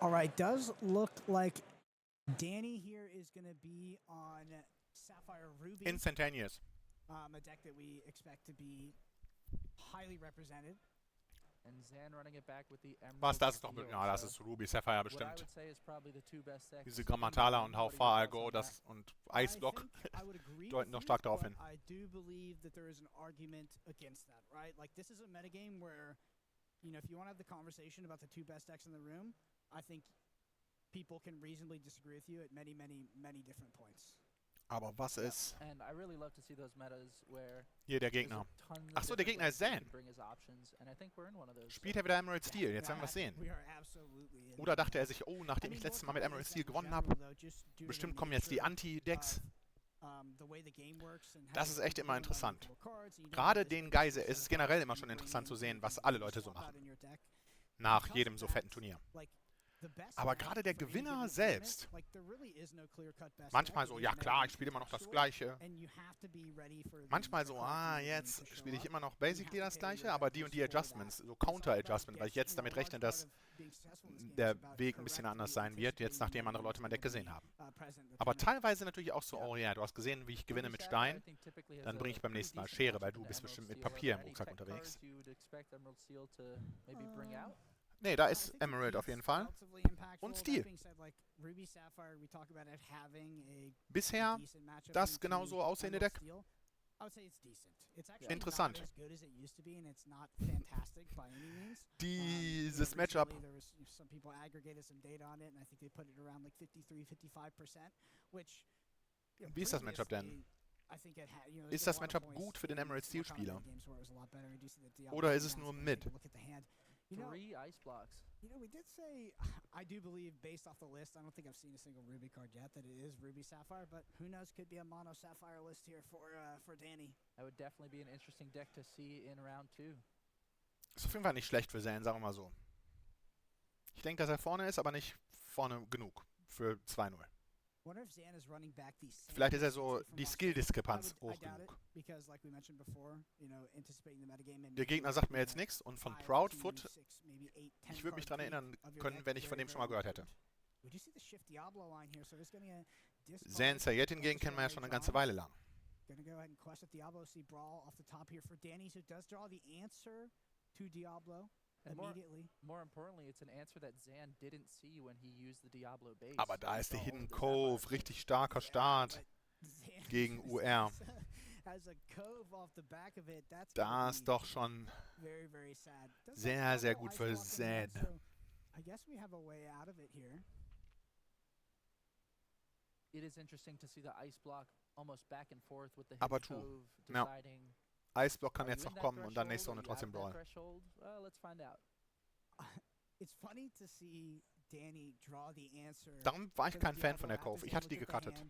All right, does look like Danny here is going to be on Sapphire Ruby, Instantaneous. a deck that we expect to be highly represented. And Zan running it back with the Emerald Was, das ist doch... Steel, Ja, das ist Ruby Sapphire what I bestimmt. would say is probably the two best decks Diese in Grammatala the und game. How What are Far I your Go thoughts on und Eisblock I would agree deuten with noch you, stark darauf but hin. I do believe that there is an argument against that, right? Like, this is a metagame where, you know, if you want to have the conversation about the two best decks in the room, I think people can reasonably disagree with you at many, many, many different points. Aber was ist... And I really love to see those metas where Hier, der there's Gegner. tons of Ach so, der different Gegner ist decks that Zan. can bring as options, and I think we're in one of those. Spielt er wieder Emerald Steel? Jetzt werden wir es sehen. We are absolutely in Oder dachte er that. sich, oh, nachdem ich letztes Mal mit Lorcana Emerald is Steel in gewonnen general, habe, though, just due to the bestimmt kommen jetzt die nature Anti-Decks. of, the way the game works and Das how ist echt immer you don't have interessant. multiple cards, you don't Gerade have this den big Geiser set ist es of generell cards immer that schon you bring interessant zu in, sehen, you was can alle Leute so swap out machen. in your deck. Nach Because jedem of so that, fetten Turnier. like, the best Aber bet gerade der for any Gewinner given selbst, tournament, like, there really is no clear-cut best manchmal bet. so, It ja is klar, ich metagame spiele immer noch das contextual, Gleiche. and you have to be ready for the Manchmal so, cards in the game jetzt to show spiele ich up. immer noch You basically have das to tailor Gleiche, your aber deck die und just die for that. Adjustments, so It's all about Counter-Adjustment, weil ich guessing, jetzt damit a large rechne, part dass of being successful in this game is der about Weg ein bisschen anders sein wird, jetzt nachdem andere Leute mein Deck gesehen haben. Aber teilweise natürlich auch so, oh ja, du hast gesehen, wie ich gewinne mit Stein, dann bringe ich beim nächsten Mal Schere, weil du bist bestimmt mit Papier im Rucksack unterwegs. Nee, da ist Emerald auf jeden Fall. Und Steel. Bisher das genauso aussehende Deck. Interessant. Dieses Matchup. Wie ist das Matchup denn? Ist das Matchup gut für den Emerald Steel Spieler? Oder ist es nur mid? Three ice blocks. You know, we did say, I do believe, based off the list, I don't think I've seen a single Ruby card yet, that it is Ruby Sapphire, but who knows, could be a mono Sapphire list here for Danny. That would definitely be an interesting deck to see in round 2. Ist auf jeden Fall nicht schlecht für Zan, sagen wir mal so. Ich denke, dass er vorne ist, aber nicht vorne genug für 2-0. Vielleicht ist er so die Skill-Diskrepanz hoch genug. Der Gegner sagt mir jetzt nichts und von Proudfoot, ich würde mich daran erinnern können, wenn ich von dem schon mal gehört hätte. Zan Syed hingegen kennen wir ja schon eine ganze Weile lang. Gonna go ahead and Quest of Diablo, see Brawl off the top here for Danny, who does draw the answer to Diablo immediately. More importantly, it's an answer that Zan didn't see when he used the Diablo base. Aber da ist der Hidden Cove, richtig starker Start gegen UR. Da ist doch schon sehr, sehr gut für Zan. I guess we have a way out of it here. It is interesting to see the ice block almost back and forth with the Aber Hidden Cove Ja. deciding. Eisblock kann jetzt noch kommen und dann nächste Runde trotzdem Brawl. Let's find out. It's funny to see Danny draw the answer. Darum war ich kein Fan von der Cove. Ich hatte die gecuttet.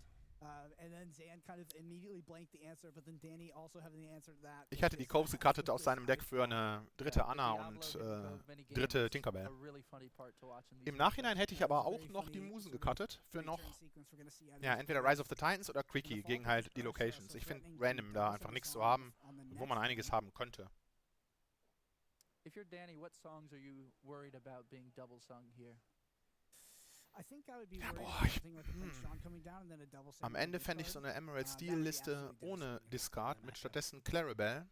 Ich hatte die Coves gecuttet aus seinem Deck für eine dritte Anna und dritte Tinkerbell. Im Nachhinein hätte ich aber auch noch die Musen gecuttet für noch, ja, entweder Rise of the Titans oder Quickie gegen halt die Locations. Ich finde random da einfach nichts zu haben, wo man einiges haben könnte. If you're Danny, what songs are you worried about being double sung here? Ja, boah, am Ende fände ich so eine Emerald Steel Liste ohne Discard mit stattdessen Clarabelle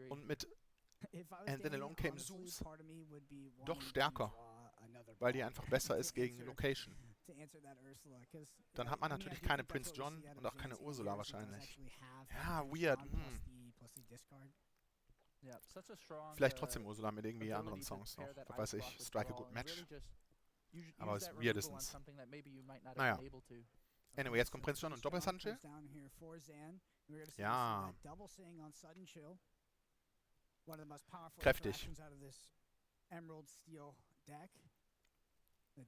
und mit And Then Along Came Zeus doch stärker, weil die einfach besser ist gegen Location. Dann hat man natürlich keine Prince John und auch keine Ursula wahrscheinlich. Ja, weird. Vielleicht trotzdem Ursula mit irgendwie anderen Songs noch. Was weiß ich, Strike a Good Match. Aber es ist weirdestens. Naja. Anyway, jetzt kommt Prince John und Doppel-Sun-Chill. Ja. Kräftig. Emerald Steel deck.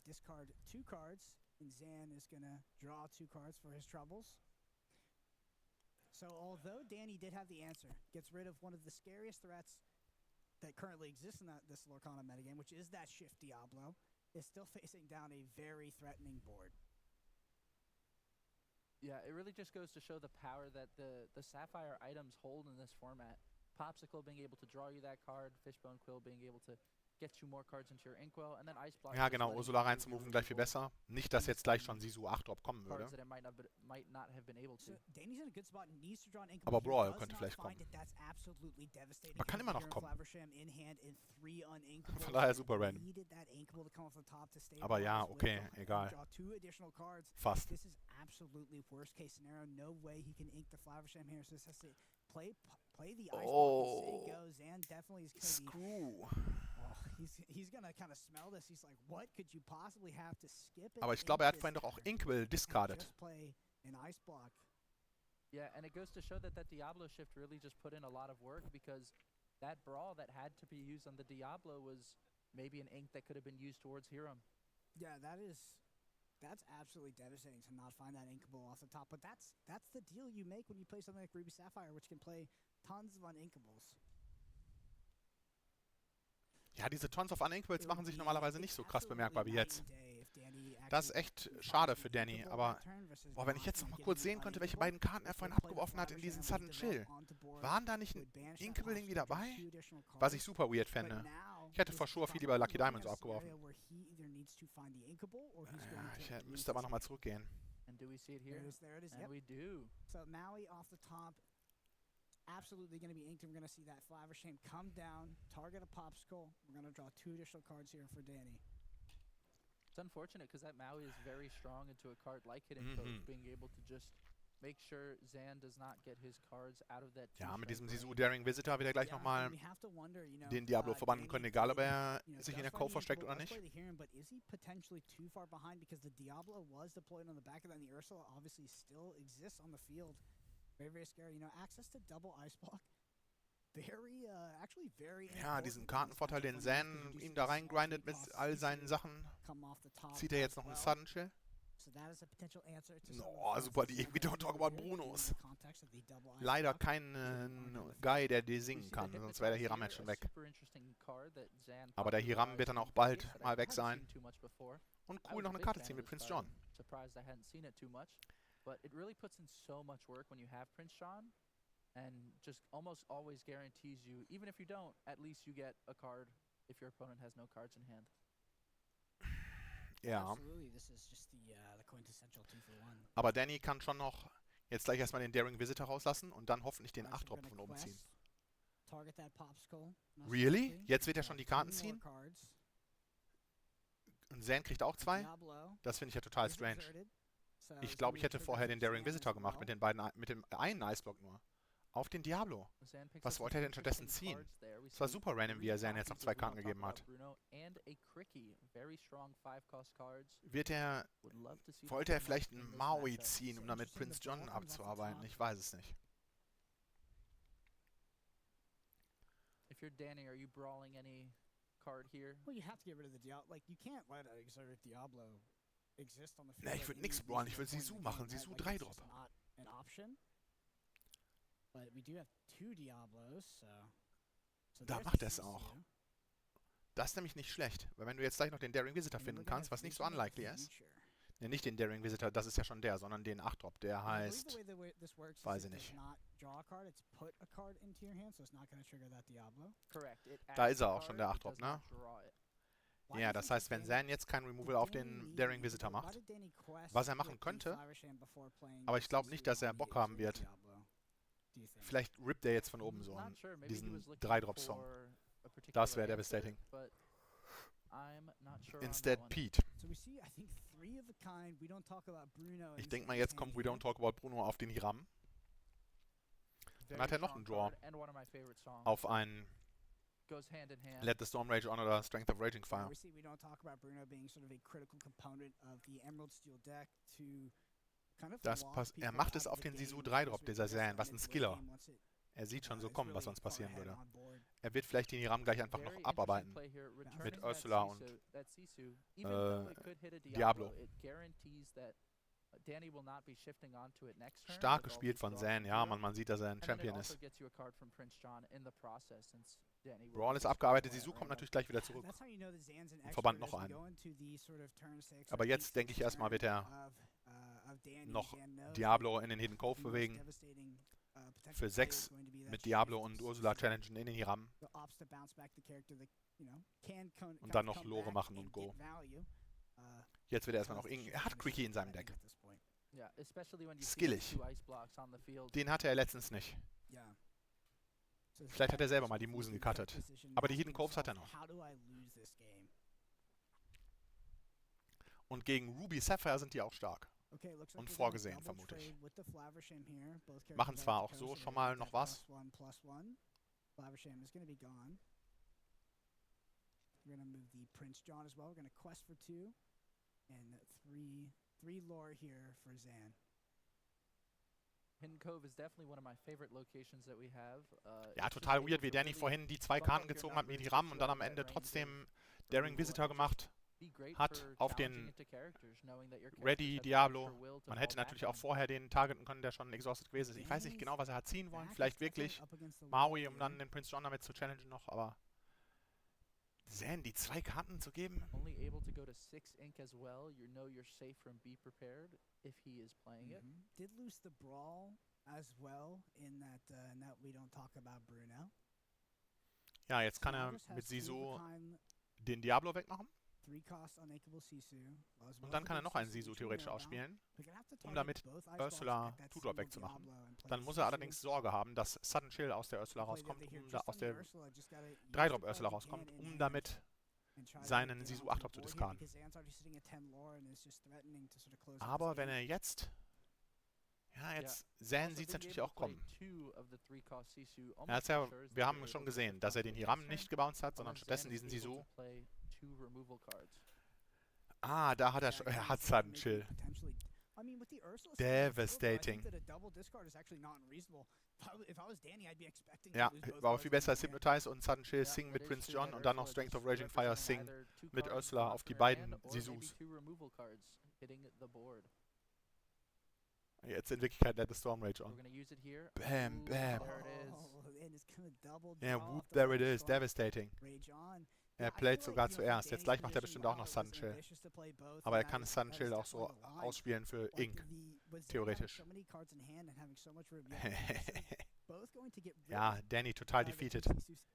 Discard 2 cards, and Zan is gonna draw 2 cards for his troubles. So although Danny did have the answer, gets rid of one of the scariest threats that currently exists in this Lorcana metagame, which is that Shift Diablo, is still facing down a very threatening board. Yeah, it really just goes to show the power that the Sapphire items hold in this format. Popsicle being able to draw you that card, Fishbone Quill being able to Ja, genau, Ursula reinzumoven gleich viel besser. Nicht, dass jetzt gleich schon Sisu 8-Drop kommen würde. Aber Brawl könnte vielleicht kommen. Aber kann immer noch kommen. Von daher super random. Aber ja, okay, egal. Fast. Oh, Screw. Aber ich glaube, er hat vorhin doch auch Inkwell discarded. Yeah, and it goes to show that Diablo shift really just put in a lot of work, because that brawl that had to be used on the Diablo was maybe an ink that could have been used towards Hiram. Yeah, that's absolutely devastating to not find that inkable off the top. But that's the deal you make when you play something like Ruby Sapphire, which can play tons of uninkables. Ja, diese Tons of Uninkables machen sich normalerweise nicht so krass bemerkbar wie jetzt. Das ist echt schade für Danny, aber boah, wenn ich jetzt noch mal kurz sehen könnte, welche beiden Karten er vorhin abgeworfen hat in diesen Sudden Chill. Waren da nicht ein Inkable irgendwie dabei? Was ich super weird fände. Ich hätte for sure viel lieber Lucky Diamond so abgeworfen. Ja, ich müsste aber nochmal zurückgehen. And do we see it here? And we do. So Maui off the top, absolutely going to be inked. And we're going to see that Flavor Shame come down, target a Popsicle. We're going to draw 2 additional cards here for Danny. It's unfortunate because that Maui is very strong into a card like Hidden Code, being able to just make sure Zan does not get his cards out of that. Ja, mit diesem Sisu Daring Visitor wird er gleich nochmal den Diablo verbannen können, egal ob er sich in der Cove versteckt oder nicht. But is he potentially too far behind, because the Diablo was deployed on the back of that, and the Ursula obviously still exists on the field. Very, very scary. You know, access to double Ice Block. Ja, diesen Kartenvorteil, den Zan ihm da reingrindet mit all seinen Sachen, zieht er jetzt noch einen Sudden Chill. Oh, super, die We Don't Talk About Brunos. Leider kein Guy, der die singen kann, sonst wäre der Hiram jetzt schon weg. Aber der Hiram wird dann auch bald mal weg sein. Und cool, noch eine Karte ziehen mit Prince John. But it really puts in so much work when you have Prince John, and just almost always guarantees you, even if you don't, at least you get a card if your opponent has no cards in hand. Ja. Aber Danny kann schon noch jetzt gleich erstmal den Daring Visitor rauslassen und dann hoffentlich den 8-Drop von oben ziehen. Really? Jetzt wird er schon die Karten ziehen? Und Zan kriegt auch 2? Das finde ich ja total strange. Ich glaube, ich hätte vorher den Daring Visitor gemacht mit den beiden, mit dem einen Iceblock nur. Auf den Diablo. Was wollte er denn stattdessen ziehen? Es war super random, wie er Zan jetzt noch 2 Karten gegeben hat. Wollte er vielleicht einen Maui ziehen, um damit Prince John abzuarbeiten? Ich weiß es nicht. If you're Danny, are you brawling any card here? Well, you have to get rid of the Diablo. Like, you can't let an exotic Diablo. Ne, ich würde nichts brawlen, ich würde Sisu machen, Sisu 3-Drop. Da macht er es auch. Das ist nämlich nicht schlecht, weil wenn du jetzt gleich noch den Daring Visitor finden kannst, was nicht so unlikely ist. Ne, nicht den Daring Visitor, das ist ja schon der, sondern den 8-Drop, der heißt, weiß ich nicht. Da ist er auch schon, der 8-Drop, ne? Ja, das heißt, wenn Zan jetzt kein Removal auf den Daring Visitor macht, was er machen könnte, aber ich glaube nicht, dass er Bock haben wird. Vielleicht rippt er jetzt von oben so diesen 3-Drop-Song. Das wäre devastating. Instead Pete. Ich denke mal, jetzt kommt We Don't Talk About Bruno auf den Hiram. Dann hat er noch einen Draw auf einen Let the Storm Rage On oder Strength of Raging Fire. Er macht es auf den Sisu 3-Drop, dieser Zan, was ein Skiller. Er sieht schon so kommen, was sonst passieren würde. Er wird vielleicht den Hiram gleich einfach noch abarbeiten. Mit Ursula und Diablo. Stark gespielt von Zan, ja, man sieht, dass er ein Champion ist. Brawl ist abgearbeitet, Sisu kommt natürlich gleich wieder zurück. Und verbannt noch einen. Aber jetzt, denke ich, erstmal wird er noch Diablo in den Hidden Cove bewegen. Für 6 mit Diablo und Ursula challengen in den Hiram. Und dann noch Lore machen und Go. Jetzt wird er erstmal noch Er hat Quickie in seinem Deck. Skillig. Den hatte er letztens nicht. Vielleicht hat er selber mal die Musen gecuttet. Aber die Hidden Coves hat er noch. Und gegen Ruby Sapphire sind die auch stark. Und vorgesehen, vermute ich. Machen zwar auch so schon mal noch was. We're going to move the Prince John as well. We're going to quest for 2. And three lore here for Zan. Hidden Cove is definitely one of my favorite locations that we have. Ja, total weird, wie Danny vorhin die 2 Karten gezogen hat mit die Ram und dann am Ende trotzdem Daring Visitor gemacht hat auf den Ready Diablo. Man hätte natürlich auch vorher den targeten können, der schon exhausted gewesen ist. Ich weiß nicht genau, was er hat ziehen wollen. Vielleicht wirklich Maui, um dann den Prince John damit zu challengen noch, aber Zan, die 2 Karten zu geben? Only able to go to 6 ink as well. You know you're safe from Be Prepared if he is playing it. Did lose the brawl as well in that we don't talk about Bruno. Ja, jetzt kann er mit Sisu den Diablo wegmachen. Und dann kann er noch einen Sisu theoretisch ausspielen, um damit Ursula Tutor wegzumachen. Dann muss er allerdings Sorge haben, dass Sudden Chill aus der Ursula rauskommt, aus der 3-Drop Ursula rauskommt, um damit seinen Sisu 8-Drop zu diskarden. Aber wenn er jetzt... Ja, jetzt Zan sieht es natürlich auch kommen. Wir haben schon gesehen, dass er den Hiram nicht gebounced hat, sondern stattdessen diesen Sisu. Ah, da hat er hat Sudden Chill. Devastating. Ja, war viel besser als Hypnotize und Sudden Chill Sing mit Prince John und dann noch Strength of Raging Fire Sing mit Ursula auf die beiden Sisus. Jetzt in Wirklichkeit Let the Storm Rage on. Bam, bam. Yeah, whoop, there it is. Devastating. Er playt sogar zuerst. Jetzt gleich macht er bestimmt auch noch Sudden Chill. Aber er kann Sudden Chill auch so ausspielen für Ink. Theoretisch. Ja, Danny total defeated.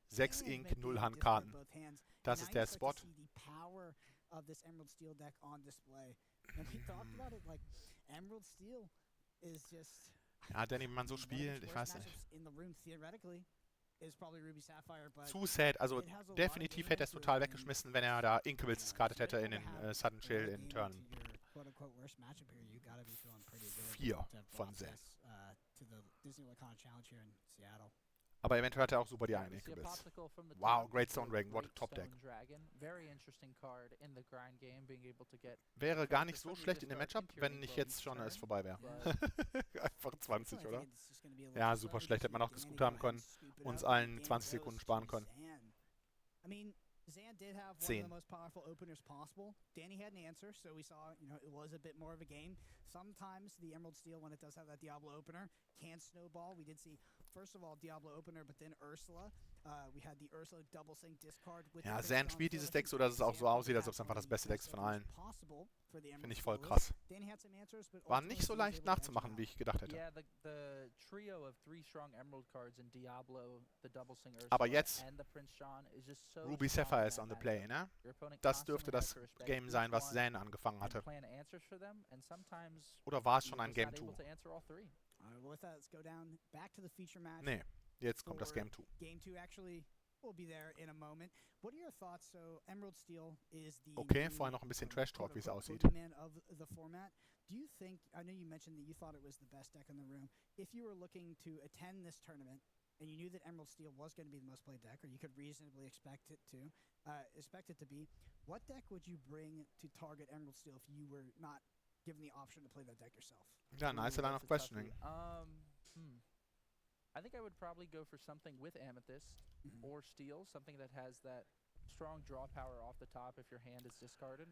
6 Ink, 0 Handkarten. Das ist der Spot. Ja, Danny, wenn man so spielt, ich weiß nicht. Zu sad, also definitiv hätte er es total weggeschmissen, wenn er da Inkables geskartet hätte in den Sudden Chill in Turn 4 von Zan. Aber eventuell hat er auch super die eigenen Inkables. Wow, Great Stone Dragon, what a top deck. Wäre gar nicht so schlecht in dem Matchup, wenn nicht jetzt schon es vorbei wäre. Einfach 20, oder? Ja, super schlecht. Hätte man auch gut haben können. Uns allen 20 Sekunden sparen können. 10. Danny had an answer, so we saw, it was a bit more of a game. Sometimes the Emerald Steel, when it does have that Diablo opener, can snowball. We did see, first of all, Diablo opener, but then Ursula. We had the Ursula double sync discard with ja, Zan spielt dieses Deck so, dass es auch so aussieht, als ob es einfach das beste Deck ist von allen. Finde ich voll krass. War nicht so leicht nachzumachen, wie ich gedacht hätte. Aber jetzt, Ruby Sapphire ist on the play, ne? Das dürfte das Game sein, was Zan angefangen hatte. Oder war es schon ein Game 2? Nee, jetzt kommt das Game 2. Okay, vorher noch ein bisschen Trash Talk, wie es aussieht. Do you think, I know you mentioned that you thought it was the best deck in the room. If you were looking to attend this tournament and you knew that Emerald Steel was going to be the most played deck, or you could reasonably expect it to be, what deck would you bring to target Emerald Steel if you were not given the option to play that deck yourself? Yeah, nice line of questioning. I think I would probably go for something with Amethyst or Steel, something that has that strong draw power off the top if your hand is discarded.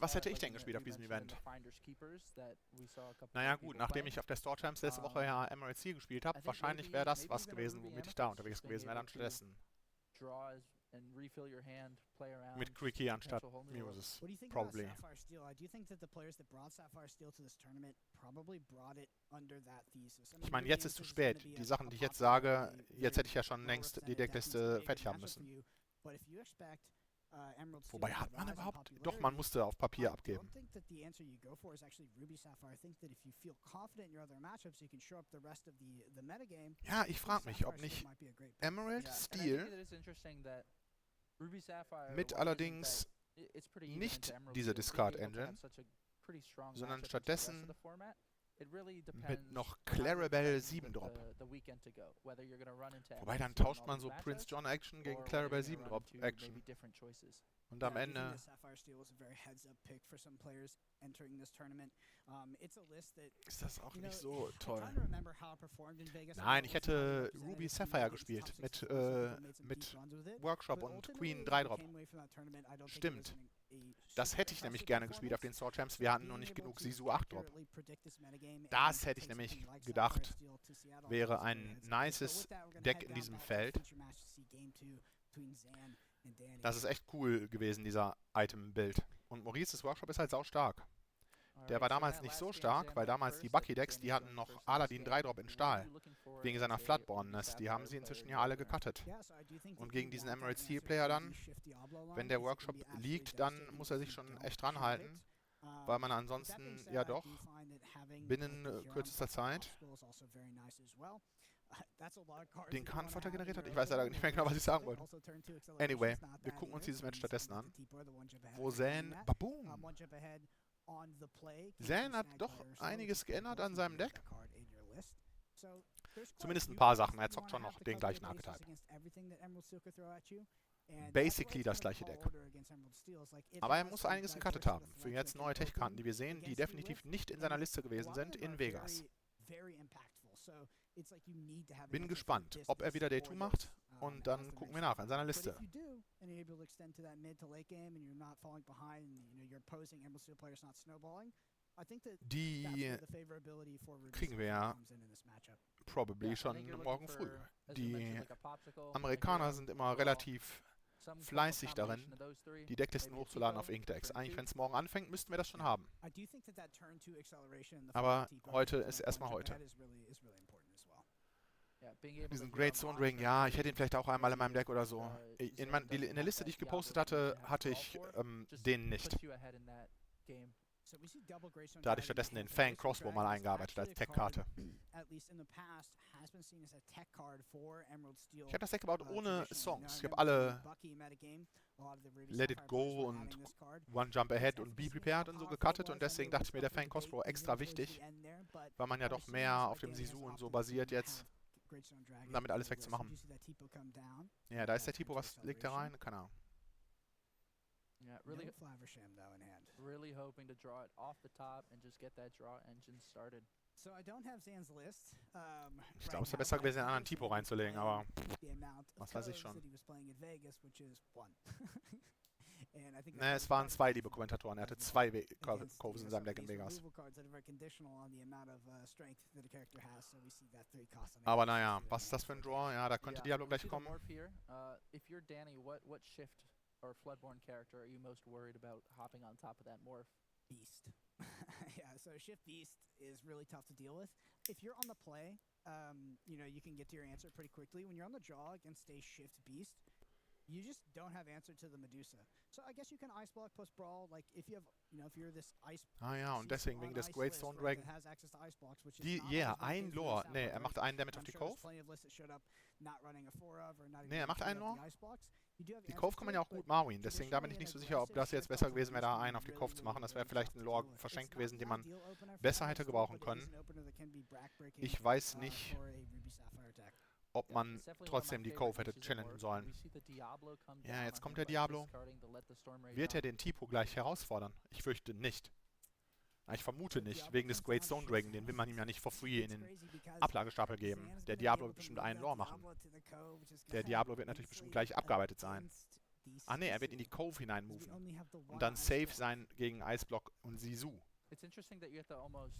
Was hätte ich denn gespielt auf diesem Event? Naja gut, nachdem ich auf der Store Champs letzte Woche ja Emerald Steel gespielt habe, wahrscheinlich wäre das was gewesen, womit ich da unterwegs gewesen wäre dann stattdessen. Mit Quickie anstatt Muses, probably. Ich meine, jetzt ist zu spät. Die Sachen, die ich jetzt sage, jetzt hätte ich ja schon längst die Deckliste fertig haben müssen. But if you expect Emerald Steel Wobei, to hat man rise in überhaupt... Doch, popularity, man musste auf Papier I abgeben. don't think that the answer you go for is actually Ruby Sapphire. I think that if you feel confident in your other matchups, you can show up the rest of the metagame. Ja, ich frage mich, ob Sapphire nicht Steel might be a great pick. Emerald Yeah, and I Steel think that it's interesting that Ruby Sapphire, mit while allerdings it's pretty even nicht into Emerald diese Steel, being Discard able to have Engine, such a pretty strong sondern matchup against the rest of stattdessen the format, it really mit depends noch how you're Clarabelle expecting 7 Drop. the weekend to go. Whether you're gonna run into Wobei, Emerald dann Steel in tauscht all man these so Prince matchups, John Action gegen or whether Clarabelle you're 7 gonna run Drop into maybe Action. different choices. Und am I do think Ende the Sapphire Steel was a very heads-up pick for some players entering this tournament. It's a list that ist das auch you know, nicht so I'm toll. trying to remember how it performed in Vegas. Nein, I ich know it was highly hätte represented. Ruby It's Sapphire made gespielt top mit, 64, some people made some mit deep runs with it. Workshop But und ultimately, Queen when 3 we Drop. came away from that tournament, I don't think it Stimmt. was a Das super hätte ich nämlich impressive gerne gespielt auf den performance. Sword Champs. So Wir hatten nur being nicht able genug to Sisu 8 Drop. accurately predict this metagame Das and hätte ich take nämlich something like gedacht, Sapphire Steel to Seattle, wäre I think ein is very heads up. So nices with that, we're gonna Deck head in down diesem back to Feld. feature match to see Game 2 between Zan and Danny. Das ist echt cool gewesen, dieser Item-Bild. Und Maurices Workshop ist halt sau stark. Der war damals nicht so stark, weil damals die Bucky-Decks, die hatten noch Aladdin 3 Drop in Stahl. Wegen seiner Floodbornness. Die haben sie inzwischen ja alle gecuttet. Und gegen diesen Emerald Steel Player dann, wenn der Workshop liegt, dann muss er sich schon echt dran halten. Weil man ansonsten ja doch binnen kürzester Zeit den Kahnfutter generiert hat. Ich weiß leider nicht mehr genau, was ich sagen wollte. Anyway, wir gucken uns dieses Match stattdessen an. Wo Zan, baboom! Zan hat doch einiges geändert an seinem Deck. Zumindest ein paar Sachen. Er zockt schon noch den gleichen Archetype. Basically das gleiche Deck. Aber er muss einiges gecuttet haben. Für jetzt neue Tech-Karten, die wir sehen, die definitiv nicht in seiner Liste gewesen sind in Vegas. Bin gespannt, ob er wieder Day 2 macht und dann gucken wir nach in seiner Liste. Die kriegen wir ja probably schon morgen früh. Die Amerikaner sind immer relativ fleißig darin, die Decklisten hochzuladen auf Inkdex. Eigentlich, wenn es morgen anfängt, müssten wir das schon haben. Aber heute ist erstmal heute. Diesen Great Stone Ring, ja, ich hätte ihn vielleicht auch einmal in meinem Deck oder so. In der Liste, die ich gepostet hatte, hatte ich den nicht. Da hatte ich stattdessen den Fang Crossbow mal eingearbeitet als Tech-Karte. Ich habe das Deck gebaut ohne Songs. Ich habe alle Let It Go und One Jump Ahead und Be Prepared und so gecuttet und deswegen dachte ich mir, der Fang Crossbow extra wichtig, weil man ja doch mehr auf dem Sisu und so basiert jetzt, um damit alles wegzumachen. Ja, da ist der Tipo, was legt der rein? Keine Ahnung. Yeah, really hoping to draw it off the top and just get that draw engine started. Ich glaube, es wäre besser gewesen, einen anderen Tipo reinzulegen, aber was weiß ich schon. Ne, es waren zwei liebe Kommentatoren. Er hatte zwei Coves in seinem Deck in Vegas. Aber naja, was ist das für ein Draw? Ja, da könnte Diablo gleich kommen. If you're Danny, what shift or Floodborn character are you most worried about hopping on top of that morph? Beast. Yeah, so Shift Beast is really tough to deal with. If you're on the play, you know, you can get to your answer pretty quickly. When you're on the draw against a Shift Beast, you just don't have answer to the Medusa. So I guess you can Ice Block plus Brawl, like if you have, you know, if you're this Ice... Ah ja, und deswegen wegen des Great Stone Dragon. Ein Lore. Ne, er macht einen Damage auf die Cove. Ne, er macht einen Lore. Die Cove kann man ja auch gut Marwin, deswegen da bin ich nicht so sicher, ob das jetzt besser gewesen wäre, da einen auf die Cove zu machen. Das wäre vielleicht ein Lore verschenkt gewesen, den man besser hätte gebrauchen können. Ich weiß nicht, ob man trotzdem die Cove hätte challengen sollen. Ja, jetzt kommt der Diablo. Wird er den Tipo gleich herausfordern? Ich fürchte nicht. Ich vermute nicht, wegen des Great Stone Dragon, den will man ihm ja nicht for free in den Ablagestapel geben. Der Diablo wird bestimmt einen Lore machen. Der Diablo wird natürlich bestimmt gleich abgearbeitet sein. Ah ne, er wird in die Cove hineinmoven. Und dann safe sein gegen Iceblock und Sisu. It's interesting that you have to almost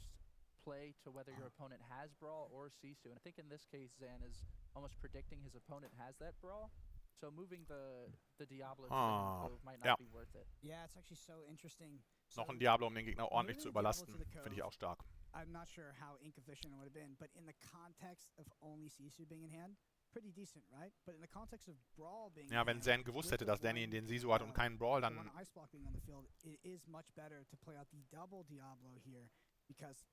play to whether your opponent has Brawl or Sisu. And I think in this case, Zan is almost predicting his opponent has that Brawl. So moving the Diablo to the Cove might not be worth it. Yeah, it's actually so interesting. Noch ein Diablo, um den Gegner ordentlich zu überlasten, finde ich auch stark. I'm not sure how ink efficient it would have been, but in the context of only Sisu being in hand, pretty decent, right? But in the context of Brawl being Ja, wenn Zan gewusst hätte, dass Danny den Sisu hat und keinen Brawl, dann... one ice block being on the field, it is much better to play out the double Diablo here because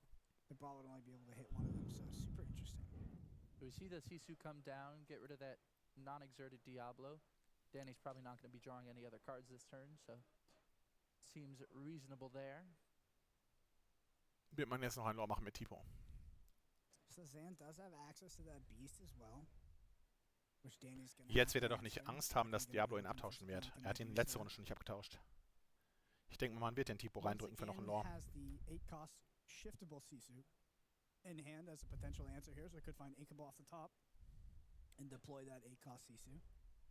the Brawl would only be able to hit one of them, so super interesting. We see the Sisu come down, get rid of that non-exerted Diablo. Danny's probably not going to be drawing any other cards this turn, so seems reasonable there. Wird man jetzt noch ein Lore machen mit Tipo. So Zan does have access to that beast as well. Jetzt wird er doch nicht Angst haben, dass Diablo ihn abtauschen wird. Er hat ihn letzte Runde schon nicht abgetauscht. Ich denke mal, man wird den Tipo reindrücken für noch ein Lore. Shiftable Sisu in hand as a potential answer here, so I could find Inkable off the top and deploy that 8-cost Sisu.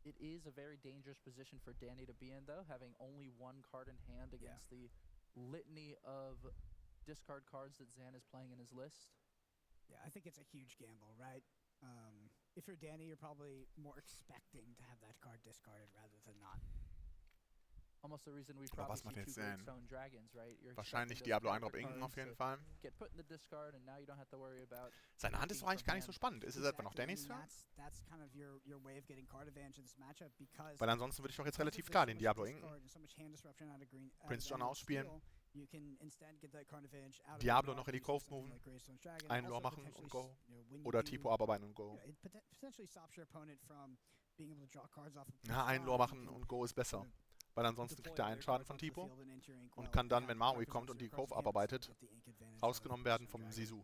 It is a very dangerous position for Danny to be in, though, having only one card in hand against the litany of discard cards that Zan is playing in his list. Yeah, I think it's a huge gamble, right? If you're Danny, you're probably more expecting to have that card discarded rather than not. Almost the reason we probably see two Great Stone Dragons, right? Wahrscheinlich Diablo 1 Inken auf jeden Fall. Get put in the discard and now you don't have to worry about. Seine Hand ist doch eigentlich gar nicht so spannend. Ist es etwa noch Dannys Turn? That's kind of your way of getting card advantage in this matchup because weil ansonsten würde ich doch jetzt relativ klar den Diablo Inken Prince John ausspielen. Diablo noch in die Cove moven, einen Lore machen und go. Oder Tipo abarbeiten und go. Ja, einen Lore machen und go ist besser. Weil ansonsten kriegt er einen Schaden von Tipo und kann dann, wenn Maui kommt und die Cove abarbeitet, rausgenommen werden vom Sisu.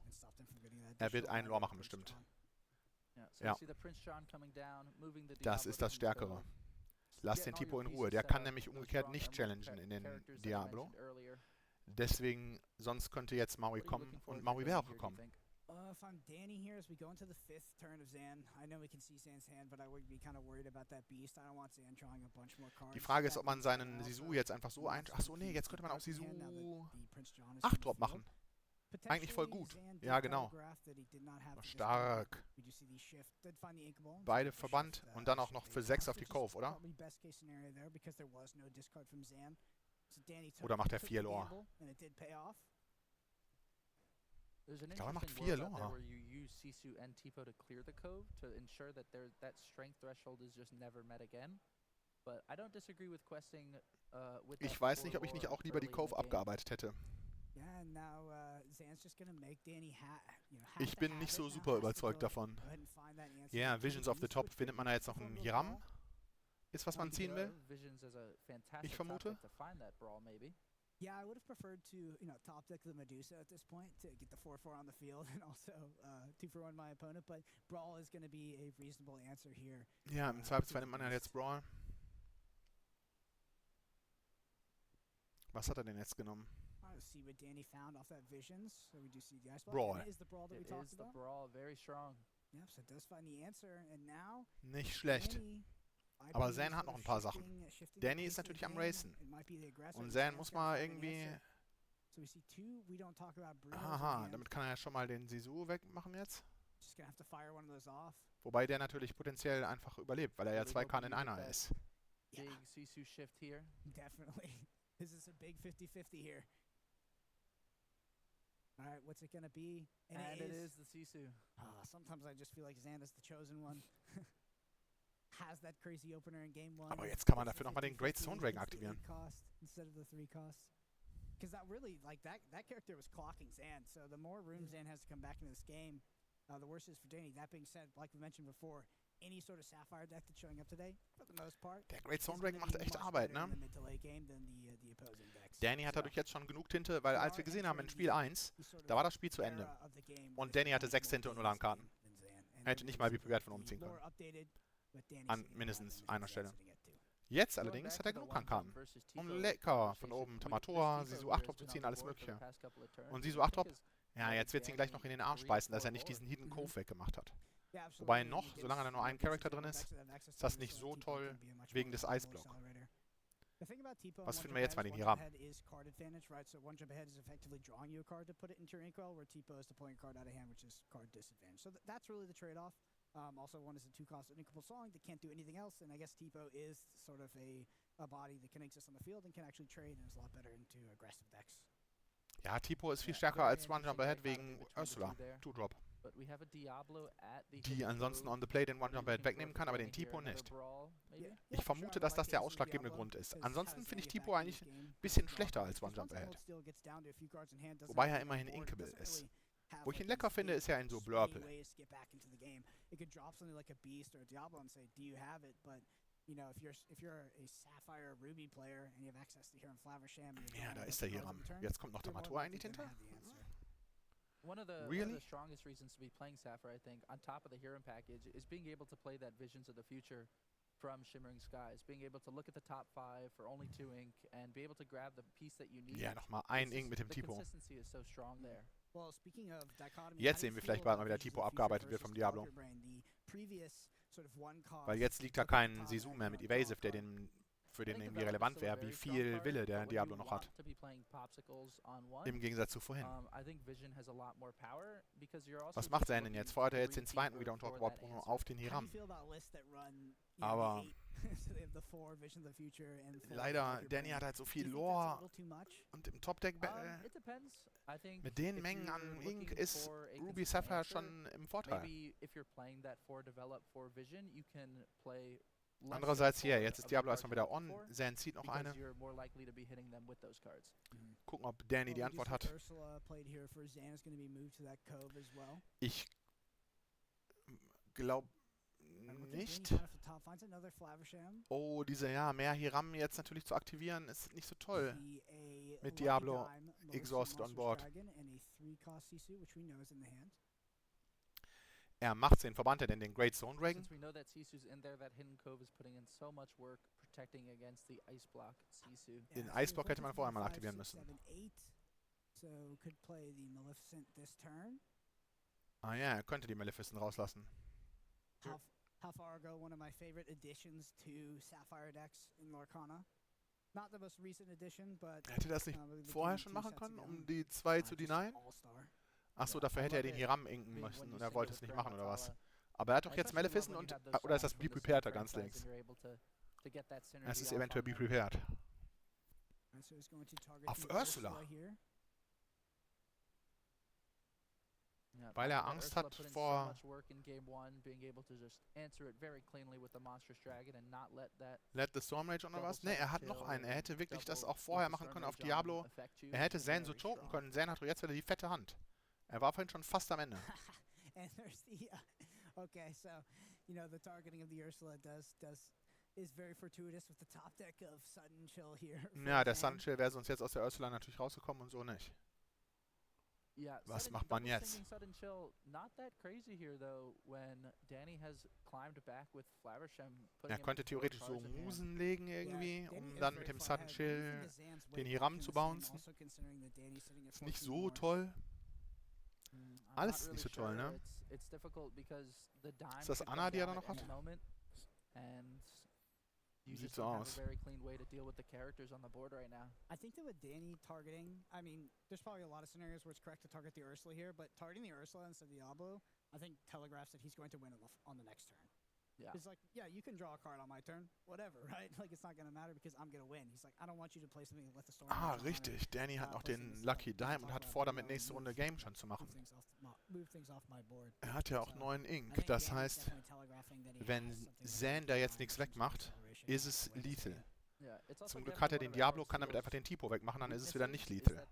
Er wird einen Lore machen bestimmt. Ja. Das ist das Stärkere. Lass den Tipo in Ruhe. Der kann nämlich umgekehrt nicht challengen in den Diablo. Deswegen, sonst könnte jetzt Maui kommen und Maui wäre auch gekommen. If I'm Danny here as we go into the 5th turn of Zan, I know we can see Zan's hand, but I would be kind of worried about that beast. I don't want Zan drawing a bunch more cards. Die Frage ist, ob man seinen Sisu jetzt einfach so Achso, nee, jetzt könnte man auch Sisu 8-Drop machen. Eigentlich voll gut. Ja, genau. Stark. Beide verbannt und dann auch noch für 6 auf die Cove, oder? Oder macht er 4 Lore? There's an Ich glaube, er macht interesting 4 world out there Lore. where you use Sisu and Tipo to clear the cove to ensure that that strength threshold is just never met again. But I don't disagree with questing with that Ich weiß 4 nicht, ob ich nicht lore auch lieber die early in the Cove game. abgearbeitet hätte. Yeah, and now Zan's just gonna make Danny Ich bin nicht so super überzeugt davon. Ja, Visions of the Top. Findet man da jetzt noch einen Hiram? Ist, was man ziehen will? Ich vermute. Yeah, I would have preferred to, top deck the Medusa at this point to get the 4/4 on the field and also 2-for-1 my opponent, but Brawl is going to be a reasonable answer here. Ja, im Zweifelsfall nimmt man ja jetzt Brawl. Was hat er denn jetzt genommen? See what Danny found off that Visions. So we do see the ice Brawl. It is the Brawl that we talked about. Brawl, very strong. Yep, so it does find the answer, and now Nicht schlecht. Danny, Aber Zan hat noch ein paar Sachen. Danny ist natürlich am Racen. Und Zan muss mal irgendwie... Aha, damit kann er ja schon mal den Sisu wegmachen jetzt. Wobei der natürlich potenziell einfach überlebt, weil er ja 2 Karten in einer ist. Big Sisu shift here. Definitely. This is a big 50-50 here. Alright, what's it gonna be? And it is the Sisu. Sometimes I just feel like Zan is the chosen one. Has that crazy opener in game 1. Aber jetzt kann man dafür nochmal den Great Stone Dragon aktivieren. Instead of the 3 cost. Because that really, that character was clocking Zan. So the more room Zan has to come back into this game, the worse it is for Danny. That being said, like we mentioned before, any sort of Sapphire deck that's showing up today, for the most part, der Great Stone Dragon macht echt Arbeit, ne? Danny hat dadurch jetzt schon genug Tinte, weil als wir gesehen haben in Spiel 1, da war das Spiel zu Ende. Und Danny hatte 6 Tinte und 0 Karten. Er hätte nicht mal wie Wert von oben ziehen können. An mindestens einer Stelle. Jetzt allerdings hat er genug an Karten. Um lecker von oben Tamatora, Sisu 8-Drop zu ziehen, alles mögliche. Und Sisu 8-Drop, ja, jetzt wird es ihn gleich noch in den Arm speisen, dass er nicht diesen Hidden Cove weggemacht hat. Wobei noch, solange da nur ein Charakter drin ist das nicht so toll wegen des Iceblock. Was finden wir jetzt bei den Hiram? Also, one is a 2-cost unequal song that can't do anything else, and I guess Tipo is sort of a body that can exist on the field and can actually trade and is a lot better into aggressive decks. Ja, Tipo ist viel stärker als Run Jump Ahead wegen Ursula. 2-Drop. die ansonsten on the play den One-Jump-Head wegnehmen kann, aber den Tipo nicht. Ich vermute, dass das der ausschlaggebende Grund ist. Ansonsten finde ich Tipo eigentlich ein bisschen schlechter als One-Jump-Head. Wobei er immerhin inkable ist. Wo ich ihn lecker finde, ist ja in so Blurple. You know, if you're a Sapphire or Ruby player and you have access to Hiram Flaversham, ja, da ist der Hiram. Jetzt kommt noch der Matur eigentlich hinter. One of the strongest reasons to be playing Sapphire, I think, on top of the Hiram package, is being able to play that Visions of the Future from Shimmering Skies. Being able to look at the top 5 for only 2 ink and be able to grab the piece that you need. Ja, nochmal ein Ink mit dem Tipo. The consistency is so strong there. Jetzt sehen wir vielleicht bald mal, wie der Tipo abgearbeitet wird vom Diablo. Weil jetzt liegt da kein Sisu mehr mit Evasive, der für den irgendwie relevant wäre, wie viel Wille der Diablo noch hat. Im Gegensatz zu vorhin. Was macht Zen denn jetzt? Feuert er jetzt den zweiten wieder unter Bruno auf den Hiram? Aber leider, Danny hat halt so viel Lore und im Top-Deck mit den Mengen an Ink ist Ruby Sapphire schon im Vorteil. Andererseits hier, jetzt ist Diablo erstmal wieder on, Zen zieht noch eine. Gucken, ob Danny die Antwort hat. Ich glaube nicht. Oh, mehr Hiram jetzt natürlich zu aktivieren, ist nicht so toll. Mit Diablo Exhausted on board. Er macht den Verband denn den Great Zone Dragon. Den Eisblock hätte man vorher mal aktivieren müssen. Ah ja, er könnte die Maleficent rauslassen. How far ago, one of my favorite additions to Sapphire decks in Lorcana. Not the most recent addition, but hätte das nicht vorher schon machen können, um die 2 zu denyen? Achso, dafür hätte er den Hiram inken müssen und er wollte es nicht machen, oder was? Aber er hat doch jetzt Maleficent und... Oder ist das Be Prepared da ganz links? Es ist eventuell Be Prepared. Auf Ursula. Weil er Angst hat vor... Let the Storm Rage oder was? Ne, er hat noch einen. Er hätte wirklich das auch vorher machen können auf Diablo. Er hätte Zen so choken können. Zen hat jetzt wieder die fette Hand. Er war vorhin schon fast am Ende. Okay, so, you know, the targeting of the Ursula is very fortuitous with the top deck of Sudden Chill here. Ja, der Sudden Chill wäre sonst jetzt aus der Ursula natürlich rausgekommen und so nicht. Was macht man jetzt? Er könnte theoretisch so Musen legen irgendwie, um dann mit dem Sudden Chill den Hiram zu bouncen. Ist nicht so toll. Alles ist nicht so toll, ne? Ist das Anna, die er da noch hat? Sieht so aus. I think that with Danny targeting, I mean, there's probably a lot of scenarios where it's correct to target the Ursula here, but targeting the Ursula instead of Diablo, I think telegraphs that he's going to win on the next turn. Yeah. It's like, yeah, you can draw a card on my turn, whatever, right? Like, it's not going to matter because I'm going to win. He's like, I don't want you to play something and let the storm. Ah, richtig. Danny hat noch den Lucky Dime und hat vor, damit nächste Runde Game schon zu machen. Er hat ja auch 9 Ink. Das heißt, wenn Zen da jetzt nichts wegmacht, ist es lethal. Zum Glück hat er den Diablo, kann damit einfach den Tipo wegmachen, dann ist es wieder nicht lethal.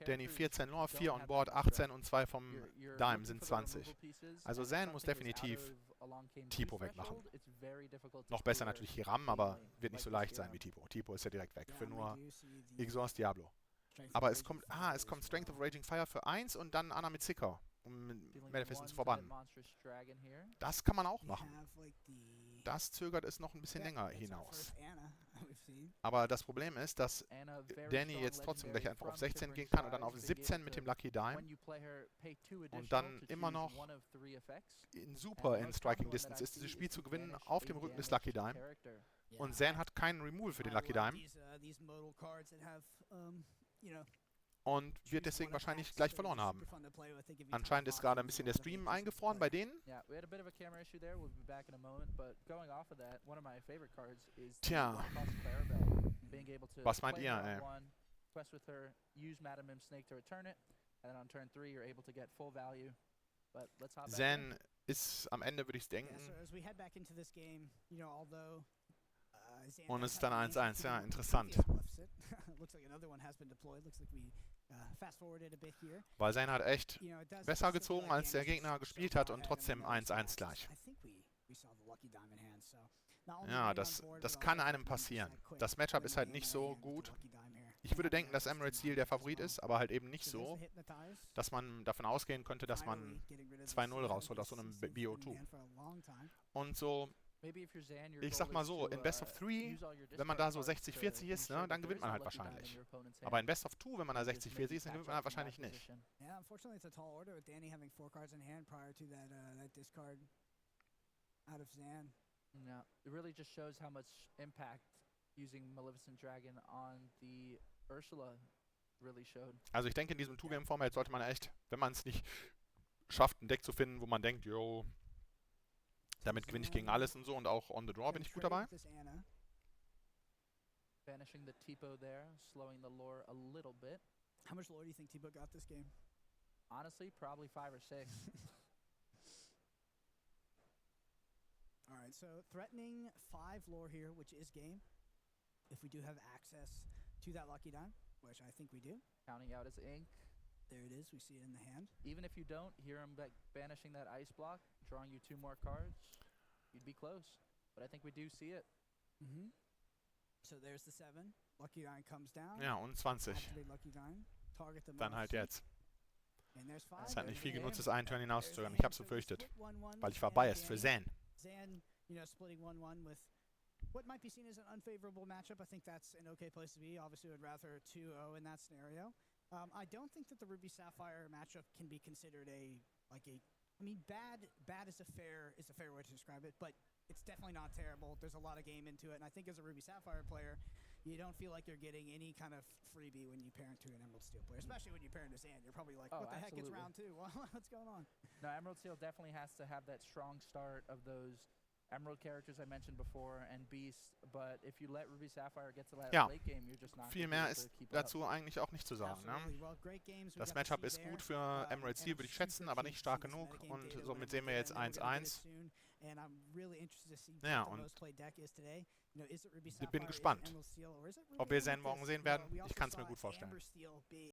Danny 14 Lore, 4 on board, 18 und 2 vom Dime sind 20. Also Zen muss definitiv Tipo wegmachen. Noch besser natürlich Hiram, aber wird nicht so leicht sein wie Tipo. Tipo ist ja direkt weg für nur Exhaust Diablo. Aber es kommt Strength of Raging Fire für 1 und dann Anna mit Sicker, um Maleficent zu verbannen. Das kann man auch machen. Das zögert es noch ein bisschen länger hinaus. Aber das Problem ist, dass Danny jetzt trotzdem gleich einfach auf 16 gehen kann und dann auf 17 mit dem Lucky Dime und dann immer noch super in Striking Distance ist, dieses Spiel zu gewinnen auf dem Rücken des Lucky Dime. Und Zen hat keinen Removal für den Lucky Dime. Und wird deswegen wahrscheinlich gleich verloren haben. Anscheinend ist gerade ein bisschen der Stream eingefroren bei denen. Tja. Was meint ihr, ey? But let's hop back in. Zen ist am Ende, würde ich denken. Yeah, so as we head back into this game, you know, although Zan Und does es ist have dann an 1-1. Ja, previous interessant. deficit. Looks like another one has been deployed. Looks like we fast forwarded a bit here. Weil Zen hat echt You know, it does besser feel gezogen, like als der Danny's Gegner so gespielt far hat und ahead, and trotzdem we know it's 1-1 Max's. gleich. I think we saw the lucky diamond hand, so not only Ja, were you on das board, das but kann also einem 100% passieren. quick Das Matchup when ist the halt game nicht went so in with the gut. lucky dime here. Ich würde And denken, dass Max's Emerald team Steel on der it as Favorit well. ist, aber halt eben nicht So there's so, the hit in the ties. dass man davon ausgehen könnte, dass man Finally getting rid of this, 2-0 rausholt aus so this einem season's been BO2. man for a long time. Und so, Maybe if you're Zan, your ich sag goal mal is so, to, in Best of 3, use all your wenn man discard da so cards to 60-40 ist, ensure ne, dann that there gewinnt is man no halt lucky dime in wahrscheinlich. your opponent's Aber in hand. Best of 2, wenn man da And just 60-40 maybe ist, dann gewinnt catch man up halt from that wahrscheinlich nicht. position. Yeah, unfortunately it's a tall order with Danny having 4 cards in hand prior to that discard out of Zan. Yeah, it really just shows how much impact using Maleficent Dragon on the Ursula really showed. Also ich denke, in diesem Two-Game-Format sollte man echt, wenn man es nicht schafft, ein Deck zu finden, wo man denkt, yo, damit gewinne ich gegen alles und so und auch on the draw bin ich gut dabei. Banishing the Tipo there, slowing the lore a little bit. How much lore do you think T-Book got this game? Honestly, probably 5 or 6. All right, so threatening 5 lore here, which is game. If we do have access to that lucky dime, which I think we do. Counting out his ink. There it is. We see it in the hand. Even if you don't, hear him banishing that ice block, drawing you 2 more cards, you'd be close. But I think we do see it. Mm-hmm. So there's the 7. Lucky dime comes down. Ja, und 20. Activate lucky dime. Target the Dann halt Maleficent. jetzt. And there's 5. Es hat nicht viel There's genutzt, the das einen Turn There's hinauszuzögern. the Ich hab's hand. So we befürchtet, split 1-1 weil with ich war Zan and biased für Danny. Zen. Zan, you know, splitting 1-1 with what might be seen as an unfavorable matchup. I think that's an okay place to be. Obviously, would rather 2-0 in that scenario. I don't think that the Ruby Sapphire matchup can be considered bad is a fair way to describe it, but it's definitely not terrible. There's a lot of game into it, and I think as a Ruby Sapphire player, you don't feel like you're getting any kind of freebie when you parent to an Emerald Steel player, especially when you parent to Zan. You're probably like, Oh, what the heck, it's absolutely. round 2. What's going on? No, Emerald Steel definitely has to have that strong start of those Emerald characters I mentioned before and Beast, but if you let Ruby Sapphire get to that Ja, late game, you're just not viel gonna be mehr able to ist keep up. dazu eigentlich auch nicht zu sagen. Ne? Absolutely. Well, great games. We Das got to Matchup see ist there. gut für Emerald Steel, würde ich schätzen, aber nicht stark genug. Und somit sehen wir jetzt 1-1. And I'm really interested to see Ja, what the und most played deck is today. You know, is it Ruby ich Sapphire, bin is it gespannt, Emerald Steel, or is it Ruby ob wir Emerald? Zen morgen Because, sehen you know, werden. we Ich also kann es mir saw gut vorstellen. Amber Steel be